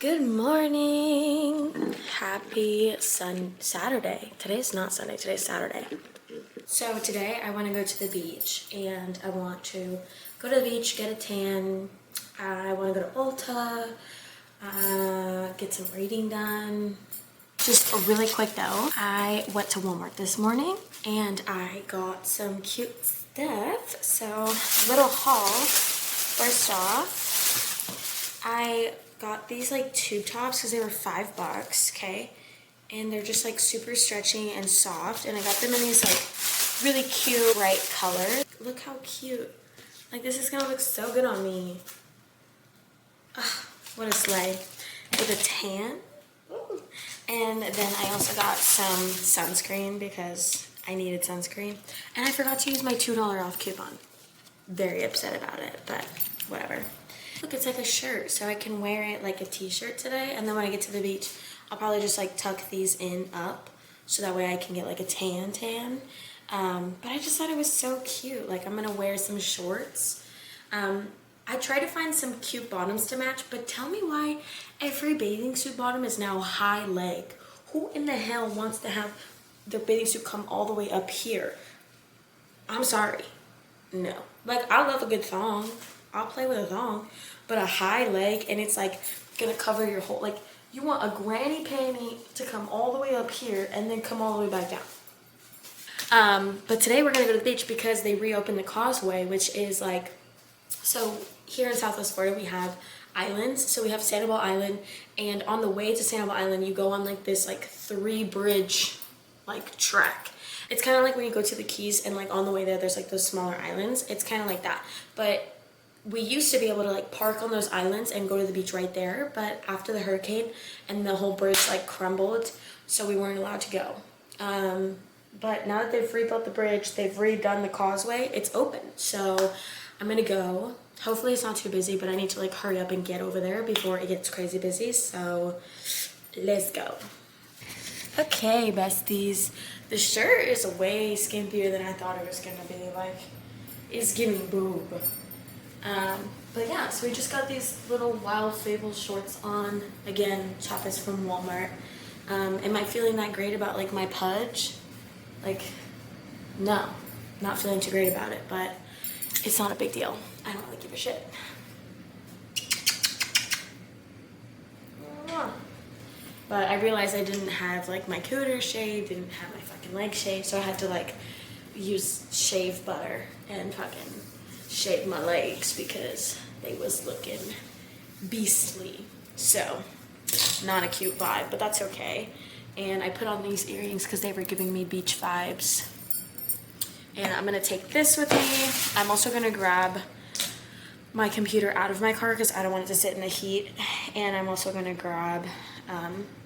Good morning. Happy Saturday. Today's not Sunday, today's Saturday. So today I want to go to the beach and I want to go to the beach, get a tan. I want to go to Ulta, get some reading done. Just a really quick note, I went to Walmart this morning and I got some cute stuff. So little haul. First off, I got these like tube tops because they were $5, okay? And they're just like super stretchy and soft. And I got them in these like really cute bright colors. Look how cute. Like this is gonna look so good on me. Ugh, what a slay. With a tan. Ooh. And then I also got some sunscreen because I needed sunscreen. And I forgot to use my $2 off coupon. Very upset about it, but whatever. Look, it's like a shirt, so I can wear it like a t-shirt today, and then when I get to the beach, I'll probably just like tuck these in up, so that way I can get like a tan. But I just thought it was so cute. Like I'm gonna wear some shorts. I tried to find some cute bottoms to match, but tell me why every bathing suit bottom is now high leg. Who in the hell wants to have their bathing suit come all the way up here? I'm sorry. No. Like, I love a good thong. I'll play with a thong. But a high leg, and it's like gonna cover your whole, like, you want a granny panty to come all the way up here and then come all the way back down. But today we're gonna go to the beach because they reopened the causeway, which is like, so here in Southwest Florida we have islands. So we have Sanibel Island, and on the way to Sanibel Island you go on like this like 3-bridge like track. It's kind of like when you go to the Keys and like on the way there's like those smaller islands. It's kind of like that. But we used to be able to like park on those islands and go to the beach right there. But after the hurricane and the whole bridge like crumbled, so we weren't allowed to go. But now that they've rebuilt the bridge, they've redone the causeway, it's open. So I'm gonna go. Hopefully it's not too busy, but I need to like hurry up and get over there before it gets crazy busy. So let's go. Okay, besties. The shirt is way skimpier than I thought it was gonna be. Like, it's giving boob. But yeah, so we just got these little Wild Fable shorts on. Again, top is from Walmart. Am I feeling that great about like my pudge? Like, no, not feeling too great about it, but it's not a big deal. I don't really give a shit. But I realized I didn't have like my cooter shaved, didn't have my fucking leg shaved, so I had to like use shave butter and fucking shave my legs because they was looking beastly. So, not a cute vibe, but that's okay. And I put on these earrings because they were giving me beach vibes. And I'm gonna take this with me. I'm also gonna grab my computer out of my car because I don't want it to sit in the heat. And I'm also gonna grab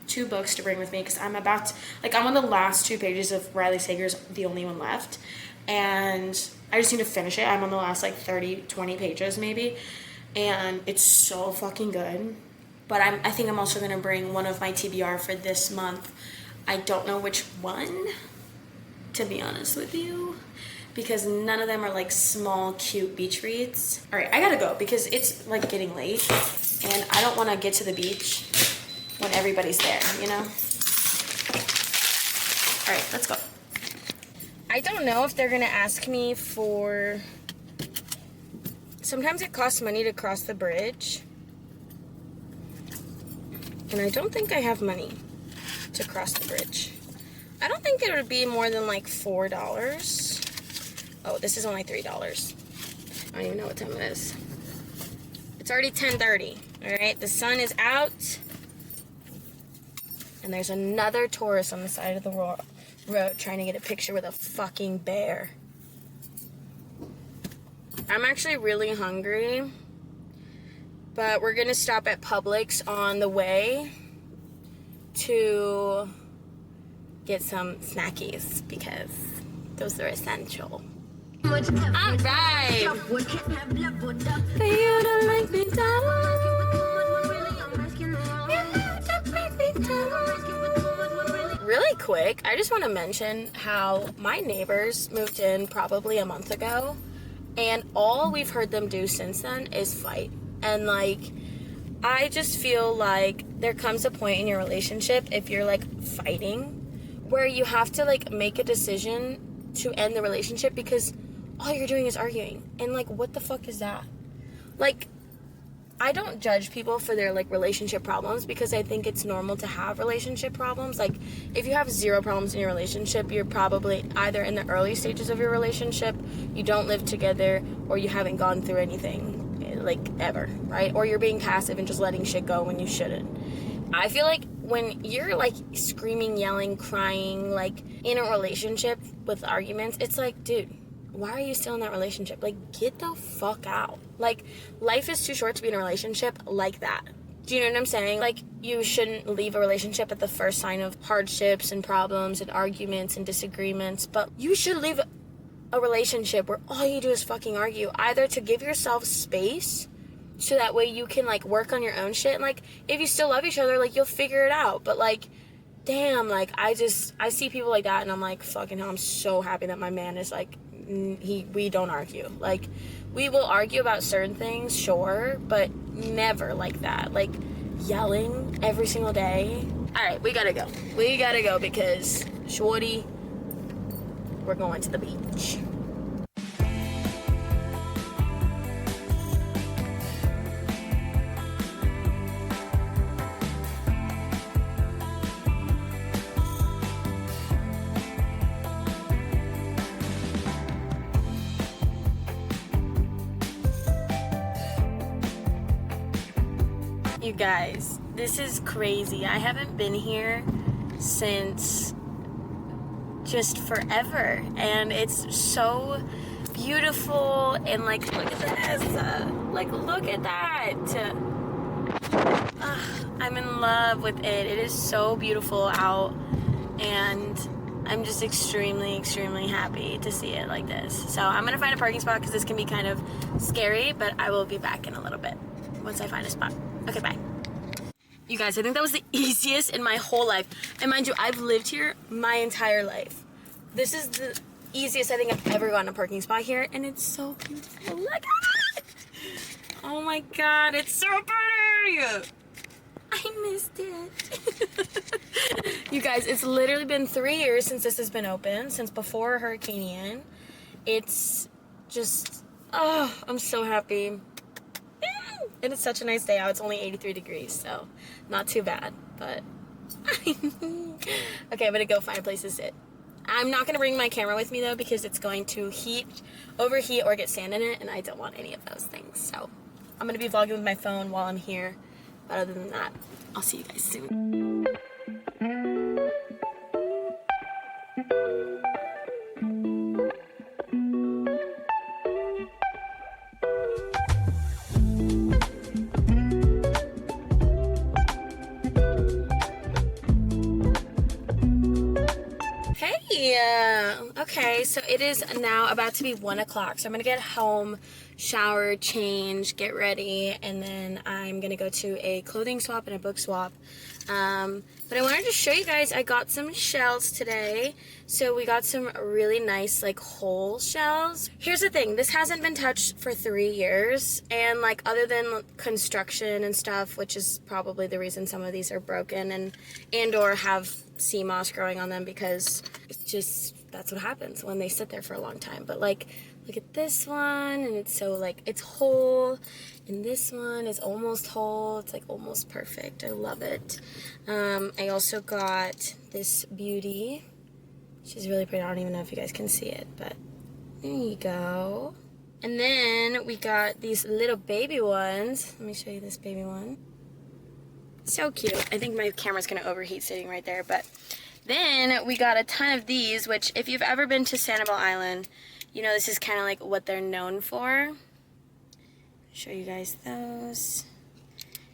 2 books to bring with me because I'm about to, like, I'm on the last 2 pages of Riley Sager's The Only One Left, and I just need to finish it. I'm on the last like 20 pages maybe, and it's so fucking good. But I think I'm also gonna bring one of my TBR for this month. I don't know which one, to be honest with you, because none of them are like small cute beach reads. All right, I gotta go because it's like getting late and I don't want to get to the beach when everybody's there, you know? All right, let's go. I don't know if they're gonna ask me for, sometimes it costs money to cross the bridge, and I don't think I have money to cross the bridge. I don't think it would be more than like $4. Oh, this is only $3. I don't even know what time it is. It's already 10:30, all right? The sun is out. And there's another tourist on the side of the road trying to get a picture with a fucking bear. I'm actually really hungry, but we're gonna stop at Publix on the way to get some snackies because those are essential. Alright! For you to make me really quick, I just want to mention how my neighbors moved in probably a month ago, and all we've heard them do since then is fight. And like, I just feel like there comes a point in your relationship, if you're like fighting, where you have to like make a decision to end the relationship, because all you're doing is arguing. And like, what the fuck is that? Like, I don't judge people for their like relationship problems, because I think it's normal to have relationship problems. Like, if you have zero problems in your relationship, you're probably either in the early stages of your relationship, you don't live together, or you haven't gone through anything like ever, right? Or you're being passive and just letting shit go when you shouldn't. I feel like when you're like screaming, yelling, crying, like in a relationship with arguments, it's like, dude, why are you still in that relationship? Like, get the fuck out. Like, life is too short to be in a relationship like that. Do you know what I'm saying? Like, you shouldn't leave a relationship at the first sign of hardships and problems and arguments and disagreements, but you should leave a relationship where all you do is fucking argue, either to give yourself space so that way you can like work on your own shit, and like, if you still love each other, like, you'll figure it out. But like, damn, like, I see people like that and I'm like, fucking hell, I'm so happy that my man is like, we don't argue. Like, we will argue about certain things, sure, but never like that, like yelling every single day. All right, we gotta go because shorty, we're going to the beach. You guys, this is crazy. I haven't been here since just forever, and it's so beautiful. And like, look at this, like, look at that. I'm in love with it. It is so beautiful out, and I'm just extremely happy to see it like this. So I'm gonna find a parking spot because this can be kind of scary, but I will be back in a little bit once I find a spot. Okay, bye. You guys, I think that was the easiest in my whole life. And mind you, I've lived here my entire life. This is the easiest I think I've ever gotten a parking spot here, and it's so beautiful. Look at it! Oh my god, it's so pretty! I missed it. You guys, it's literally been 3 years since this has been open, since before Hurricane Ian. It's just, oh, I'm so happy. And it's such a nice day out. It's only 83 degrees, so not too bad, but okay, I'm gonna go find a place to sit. I'm not gonna bring my camera with me though, because it's going to overheat or get sand in it, and I don't want any of those things. So I'm gonna be vlogging with my phone while I'm here, but other than that, I'll see you guys soon. Okay, so it is now about to be 1 o'clock, so I'm gonna get home, shower, change, get ready, and then I'm gonna go to a clothing swap and a book swap. But I wanted to show you guys, I got some shells today. So we got some really nice like whole shells. Here's the thing, this hasn't been touched for 3 years, and like, other than construction and stuff, which is probably the reason some of these are broken and or have sea moss growing on them, because it's just, that's what happens when they sit there for a long time. But like, look at this one, and it's so like, it's whole, and this one is almost whole. It's like almost perfect. I love it. I also got this beauty. She's really pretty. I don't even know if you guys can see it, but there you go. And then we got these little baby ones. Let me show you this baby one. So cute. I think my camera's gonna overheat sitting right there, but then we got a ton of these, which if you've ever been to Sanibel Island, you know this is kind of like what they're known for. Show you guys those.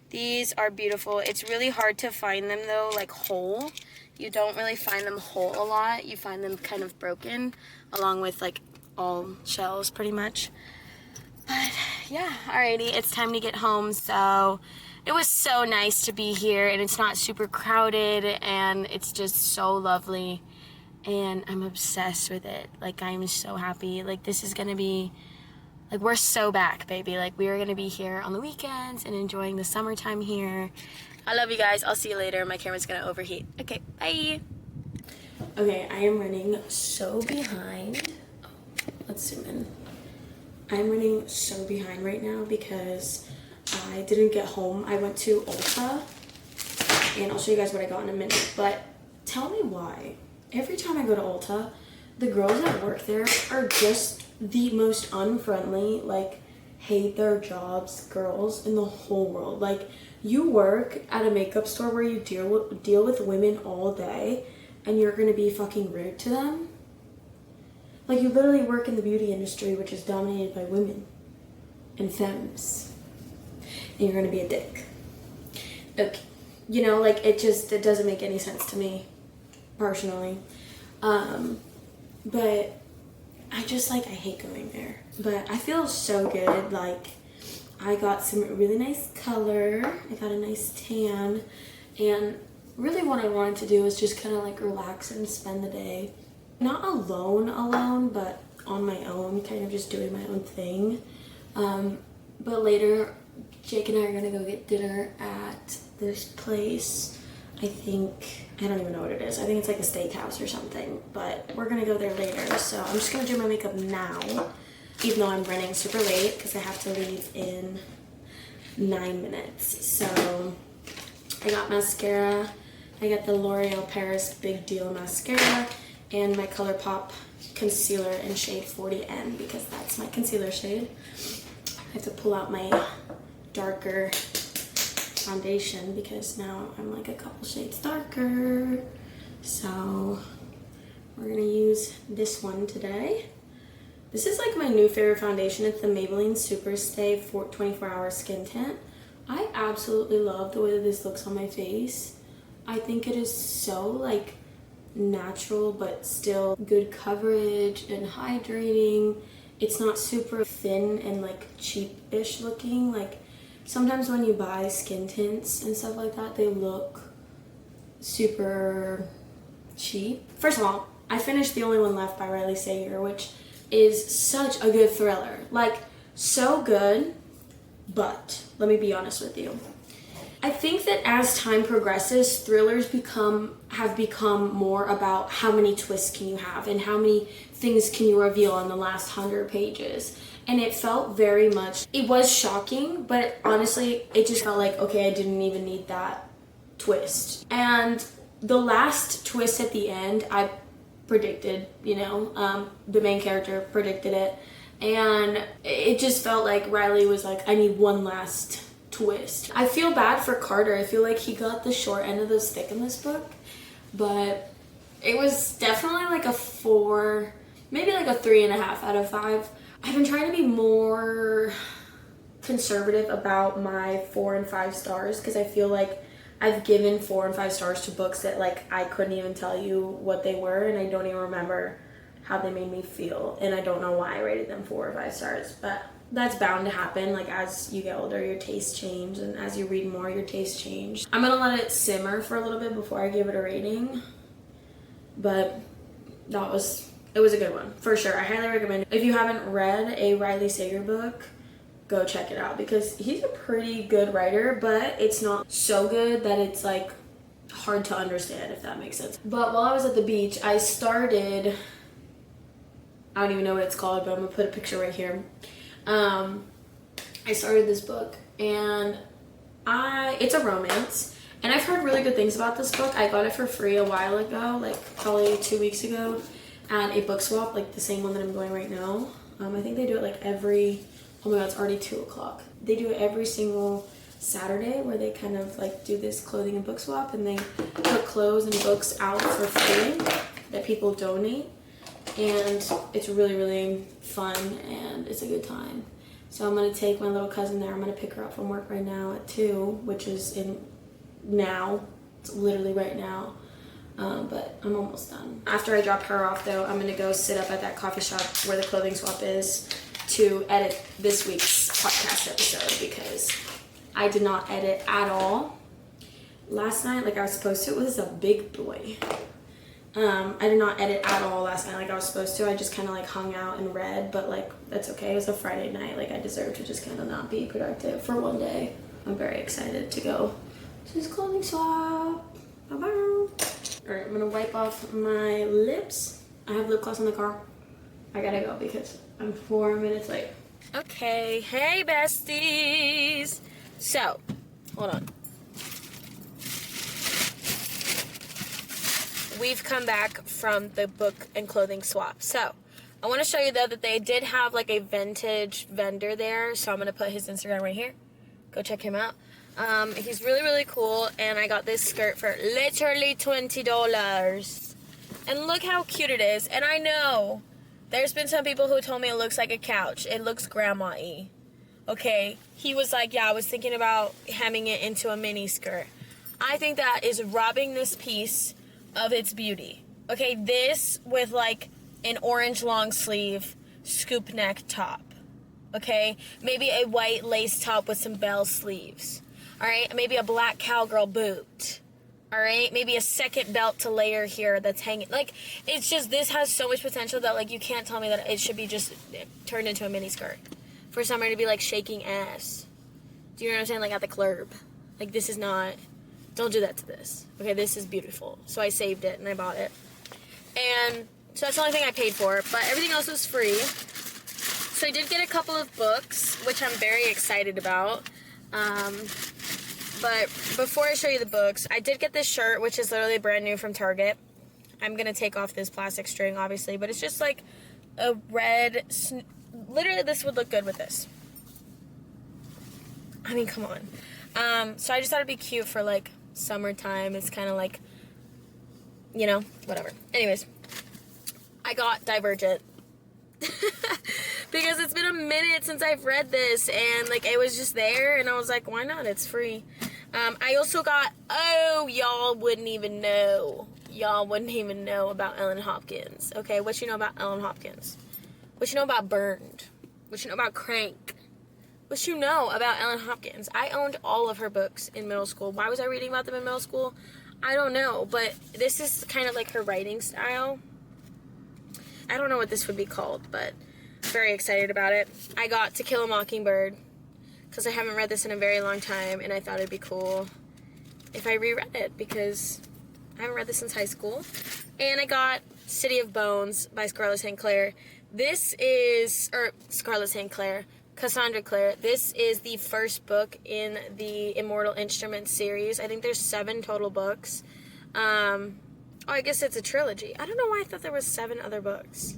These are beautiful. It's really hard to find them though, like whole. You don't really find them whole a lot. You find them kind of broken, along with like all shells pretty much. But yeah, alrighty, it's time to get home. So it was so nice to be here, and it's not super crowded, and it's just so lovely, and I'm obsessed with it. Like, I'm so happy. Like, this is gonna be Like, we're so back, baby. Like, we are gonna be here on the weekends and enjoying the summertime here. I love you guys. I'll see you later. My camera's gonna overheat. Okay, bye. Okay, I am running so behind. Let's zoom in. I'm running so behind right now because I didn't get home. I went to Ulta, and I'll show you guys what I got in a minute. But tell me why. Every time I go to Ulta, the girls that work there are just the most unfriendly, like, hate their jobs girls in the whole world. Like, you work at a makeup store where you deal with women all day, and you're gonna be fucking rude to them? Like, you literally work in the beauty industry, which is dominated by women and femmes, and you're gonna be a dick. Okay. You know, like, it doesn't make any sense to me, personally. But I just, like, I hate going there. But I feel so good. Like, I got some really nice color. I got a nice tan. And really what I wanted to do was just kind of, like, relax and spend the day. Not alone, but on my own, kind of just doing my own thing. But later, Jake and I are going to go get dinner at this place. I don't even know what it is. I think it's like a steakhouse or something, but we're gonna go there later. So I'm just gonna do my makeup now, even though I'm running super late because I have to leave in 9 minutes. So I got mascara. I got the L'Oreal Paris Big Deal mascara and my ColourPop concealer in shade 40N because that's my concealer shade. I have to pull out my darker foundation because now I'm like a couple shades darker. So we're gonna use this one today. This is like my new favorite foundation. It's the Maybelline Super Stay 24-hour skin tint. I absolutely love the way that this looks on my face. I think it is so like natural but still good coverage and hydrating. It's not super thin and like cheap-ish looking. Like, sometimes when you buy skin tints and stuff like that, they look super cheap. First of all, I finished The Only One Left by Riley Sager, which is such a good thriller. Like, so good, but let me be honest with you. I think that as time progresses, thrillers have become more about how many twists can you have and how many things can you reveal in the last 100 pages. And it felt very much, it was shocking, but honestly, it just felt like, okay, I didn't even need that twist. And the last twist at the end, I predicted, you know, the main character predicted it. And it just felt like Riley was like, I need one last twist. I feel bad for Carter. I feel like he got the short end of the stick in this book, but it was definitely like a 4, maybe like a 3.5 out of 5. I've been trying to be more conservative about my 4 and 5 stars because I feel like I've given 4 and 5 stars to books that like I couldn't even tell you what they were, and I don't even remember how they made me feel, and I don't know why I rated them 4 or 5 stars, but that's bound to happen. Like, as you get older, your tastes change, and as you read more, your tastes change. I'm gonna let it simmer for a little bit before I give it a rating, but it was a good one, for sure. I highly recommend it. If you haven't read a Riley Sager book, go check it out because he's a pretty good writer, but it's not so good that it's like hard to understand, if that makes sense. But while I was at the beach, I started, I don't even know what it's called, but I'm gonna put a picture right here. I started this book, and it's a romance, and I've heard really good things about this book. I got it for free a while ago, like probably 2 weeks ago, at a book swap, like the same one that I'm going right now. I think they do it like oh my god, it's already 2 o'clock. They do it every single Saturday where they kind of like do this clothing and book swap, and they put clothes and books out for free that people donate, and it's really, really fun, and it's a good time. So I'm gonna take my little cousin there. I'm gonna pick her up from work right now at 2, which is it's literally right now. But I'm almost done. After I drop her off though, I'm gonna go sit up at that coffee shop where the clothing swap is to edit this week's podcast episode because I did not edit at all. Last night, like I was supposed to, it was a big boy. I did not edit at all last night like I was supposed to. I just kind of like hung out and read, but like that's okay. It was a Friday night. Like I deserve to just kind of not be productive for one day. I'm very excited to go to this clothing swap. Bye-bye. All right, I'm gonna wipe off my lips. I have lip gloss in the car. I gotta go because I'm 4 minutes late. Okay, hey besties. So, hold on. We've come back from the book and clothing swap. So, I want to show you though that they did have like a vintage vendor there. So I'm going to put his Instagram right here. Go check him out. He's really, really cool. And I got this skirt for literally $20. And look how cute it is. And I know there's been some people who told me it looks like a couch. It looks grandma-y. Okay. He was like, yeah, I was thinking about hemming it into a mini skirt. I think that is robbing this piece of its beauty. Okay, this with like an orange long sleeve scoop neck top. Okay, maybe a white lace top with some bell sleeves. All right, maybe a black cowgirl boot. All right, maybe a second belt to layer here that's hanging. Like, it's just, this has so much potential that like you can't tell me that it should be just turned into a mini skirt for somebody to be like shaking ass. Do you know what I'm saying? Like at the club. Like this is not. Don't do that to this. Okay, this is beautiful. So I saved it and I bought it. And so that's the only thing I paid for. But everything else was free. So I did get a couple of books, which I'm very excited about. But before I show you the books, I did get this shirt, which is literally brand new from Target. I'm going to take off this plastic string, obviously. But it's just like a red... Literally, this would look good with this. I mean, come on. So I just thought it'd be cute for like summertime. It's kind of like, you know, whatever. Anyways, I got Divergent because it's been a minute since I've read this and like it was just there and I was like, why not? It's free. I also got, oh, y'all wouldn't even know about Ellen Hopkins. Okay, what you know about Ellen Hopkins? What you know about Burned? What you know about Crank? What you know about Ellen Hopkins? I owned all of her books in middle school. Why was I reading about them in middle school? I don't know, but this is kind of like her writing style. I don't know what this would be called, but very excited about it. I got To Kill a Mockingbird because I haven't read this in a very long time, and I thought it'd be cool if I reread it because I haven't read this since high school. And I got City of Bones by Scarlett St. Clair. This is, Scarlett St. Clair. Cassandra Clare. This is the first book in the Immortal Instruments series. I think there's 7 total books. Oh, I guess it's a trilogy. I don't know why I thought there was 7 other books.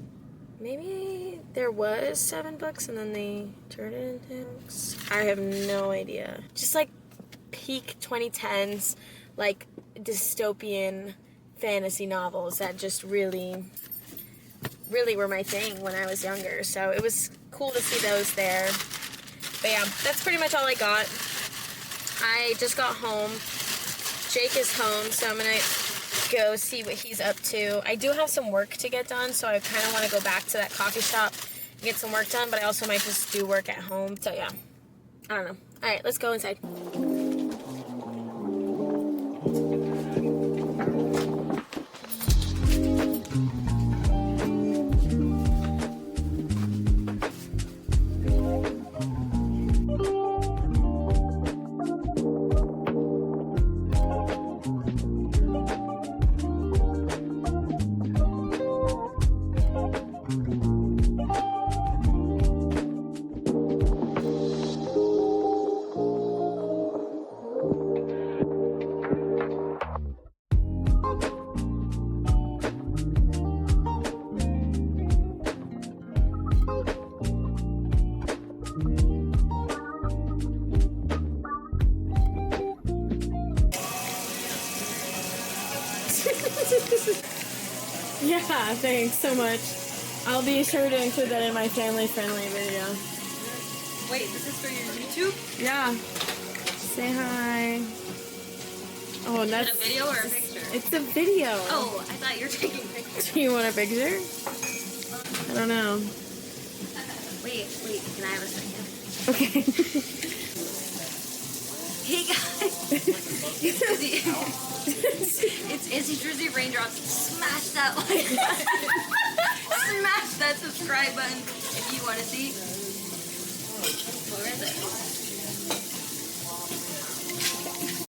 Maybe there was 7 books and then they turned it into books. I have no idea. Just like peak 2010s, like dystopian fantasy novels that just really were my thing when I was younger. So it was cool to see those there. But yeah, that's pretty much all I got. I just got home. Jake is home, so I'm gonna go see what he's up to. I do have some work to get done, so I kind of want to go back to that coffee shop and get some work done, but I also might just do work at home. So yeah, I don't know. All right, let's go inside. Yeah, thanks so much. I'll be sure to include that in my family-friendly video. Wait, this is for your YouTube? Yeah. Say hi. Oh, and that's... Is it a video or a picture? It's a video. Oh, I thought you were taking pictures. Do you want a picture? I don't know. Wait, can I have a second? Okay. Hey guys! It's Besties Jersey Raindrops, smash that like button. Smash that subscribe button if you want to see. Where is it?